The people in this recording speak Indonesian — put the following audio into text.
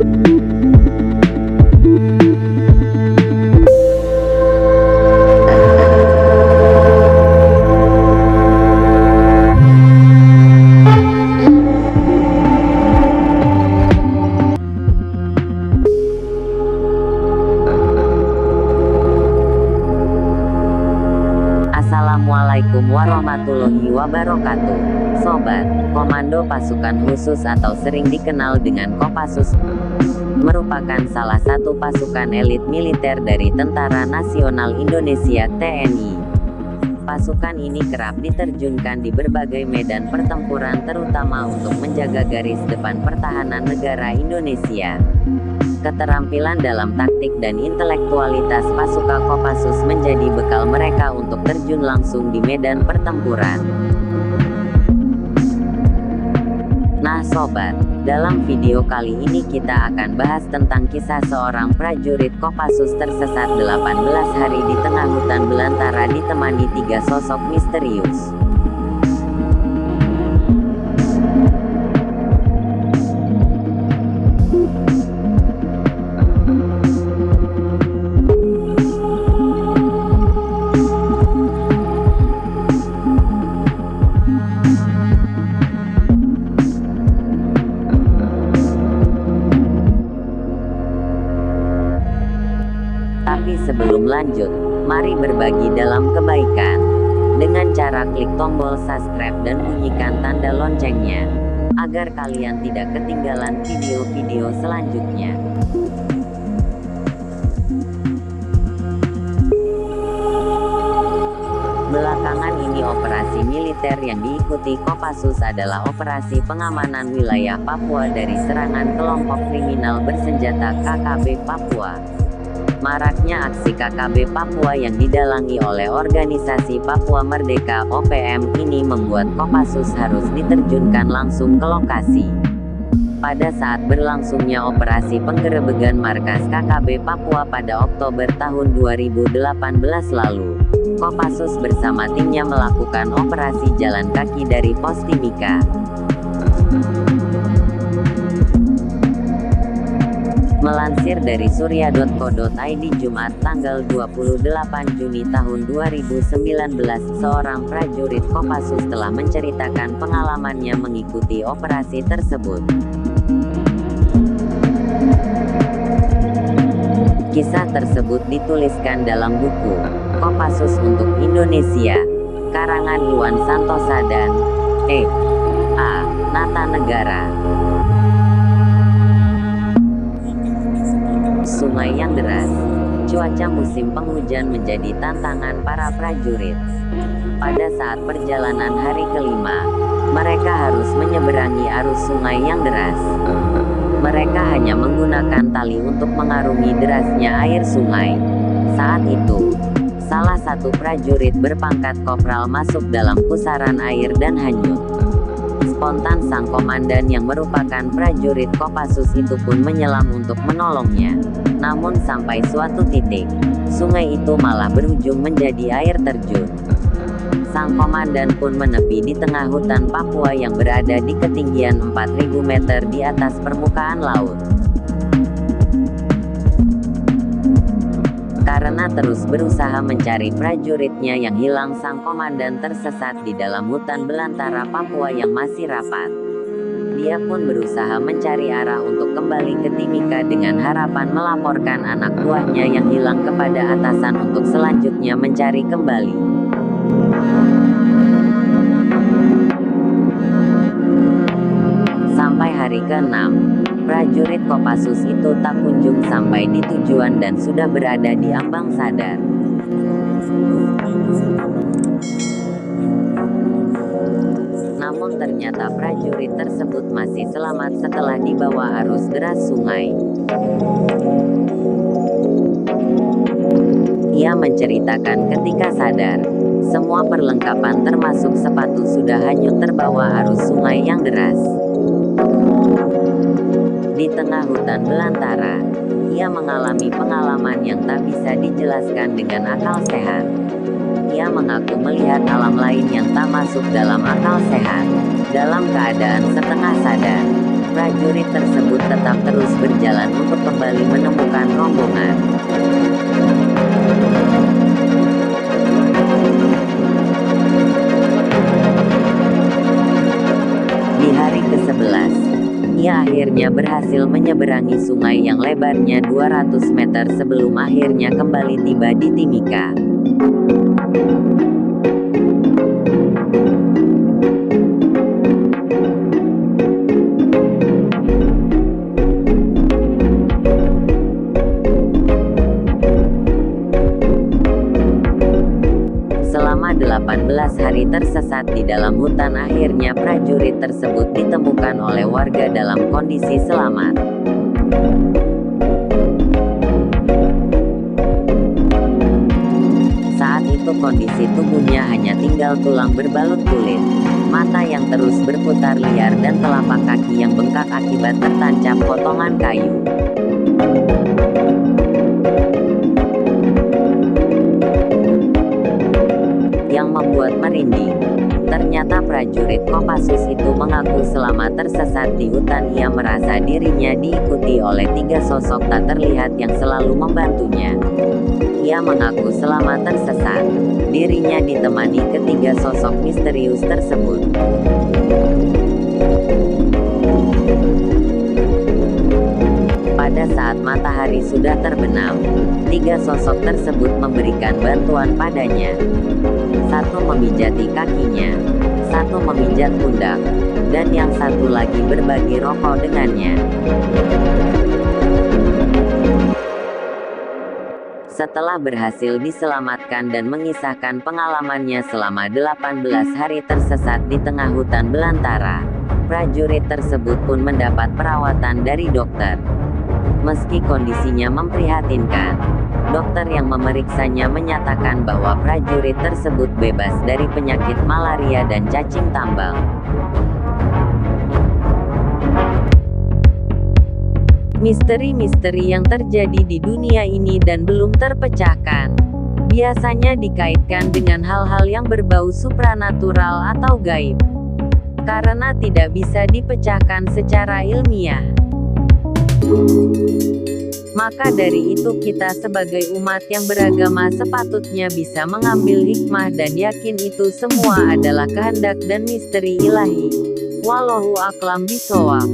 Assalamualaikum warahmatullahi wabarakatuh. Sobat, Komando Pasukan Khusus atau sering dikenal dengan Kopassus merupakan salah satu pasukan elit militer dari Tentara Nasional Indonesia (TNI). Pasukan ini kerap diterjunkan di berbagai medan pertempuran terutama untuk menjaga garis depan pertahanan negara Indonesia. Keterampilan dalam taktik dan intelektualitas pasukan Kopassus menjadi bekal mereka untuk terjun langsung di medan pertempuran. Nah sobat, dalam video kali ini kita akan bahas tentang kisah seorang prajurit Kopassus tersesat 18 hari di tengah hutan belantara ditemani 3 sosok misterius. Tapi sebelum lanjut, mari berbagi dalam kebaikan dengan cara klik tombol subscribe dan bunyikan tanda loncengnya, agar kalian tidak ketinggalan video-video selanjutnya. Belakangan ini operasi militer yang diikuti Kopassus adalah operasi pengamanan wilayah Papua dari serangan kelompok kriminal bersenjata KKB Papua. Maraknya aksi KKB Papua yang didalangi oleh Organisasi Papua Merdeka (OPM) ini membuat Kopassus harus diterjunkan langsung ke lokasi. Pada saat berlangsungnya operasi penggerebegan markas KKB Papua pada Oktober tahun 2018 lalu, Kopassus bersama timnya melakukan operasi jalan kaki dari Pos Timika. Melansir dari surya.co.id Jumat tanggal 28 Juni tahun 2019, seorang prajurit Kopassus telah menceritakan pengalamannya mengikuti operasi tersebut. Kisah tersebut dituliskan dalam buku Kopassus untuk Indonesia, karangan Iwan Santosa dan E.A. Natanegara. Sungai yang deras, cuaca musim penghujan menjadi tantangan para prajurit. Pada saat perjalanan hari kelima, mereka harus menyeberangi arus sungai yang deras. Mereka hanya menggunakan tali untuk mengarungi derasnya air sungai. Saat itu, salah satu prajurit berpangkat kopral masuk dalam pusaran air dan hanyut. Spontan sang komandan yang merupakan prajurit Kopassus itu pun menyelam untuk menolongnya. Namun sampai suatu titik, sungai itu malah berujung menjadi air terjun. Sang komandan pun menepi di tengah hutan Papua yang berada di ketinggian 4.000 meter di atas permukaan laut. Karena terus berusaha mencari prajuritnya yang hilang, sang komandan tersesat di dalam hutan belantara Papua yang masih rapat. Dia pun berusaha mencari arah untuk kembali ke Timika dengan harapan melaporkan anak buahnya yang hilang kepada atasan untuk selanjutnya mencari kembali. Sampai hari ke-6, prajurit Kopassus itu tak kunjung sampai di tujuan dan sudah berada di ambang sadar. Namun ternyata prajurit tersebut masih selamat setelah dibawa arus deras sungai. Ia menceritakan ketika sadar, semua perlengkapan termasuk sepatu sudah hanyut terbawa arus sungai yang deras. Di tengah hutan belantara, ia mengalami pengalaman yang tak bisa dijelaskan dengan akal sehat. Ia mengaku melihat alam lain yang tak masuk dalam akal sehat. Dalam keadaan setengah sadar, Prajurit tersebut tetap terus berjalan untuk kembali menemukan rombongan. Di hari ke-11, ia akhirnya berhasil menyeberangi sungai yang lebarnya 200 meter sebelum akhirnya kembali tiba di Timika. Selama 18 hari tersesat di dalam hutan, akhirnya prajurit tersebut ditemukan oleh warga dalam kondisi selamat. Saat itu kondisi tubuhnya hanya tinggal tulang berbalut kulit, mata yang terus berputar liar dan telapak kaki yang bengkak akibat tertancap potongan kayu. Yang membuat merinding, ternyata prajurit Kopassus itu mengaku selama tersesat di hutan ia merasa dirinya diikuti oleh 3 sosok tak terlihat yang selalu membantunya. Ia mengaku selama tersesat, dirinya ditemani ketiga sosok misterius tersebut. Pada saat matahari sudah terbenam, 3 sosok tersebut memberikan bantuan padanya. Satu memijati kakinya, satu memijat pundak, dan yang satu lagi berbagi rokok dengannya. Setelah berhasil diselamatkan dan mengisahkan pengalamannya selama 18 hari tersesat di tengah hutan belantara, prajurit tersebut pun mendapat perawatan dari dokter. Meski kondisinya memprihatinkan, dokter yang memeriksanya menyatakan bahwa prajurit tersebut bebas dari penyakit malaria dan cacing tambang. Misteri-misteri yang terjadi di dunia ini dan belum terpecahkan, biasanya dikaitkan dengan hal-hal yang berbau supranatural atau gaib, karena tidak bisa dipecahkan secara ilmiah. Maka dari itu kita sebagai umat yang beragama sepatutnya bisa mengambil hikmah dan yakin itu semua adalah kehendak dan misteri ilahi. Wallahu a'lam bishawab.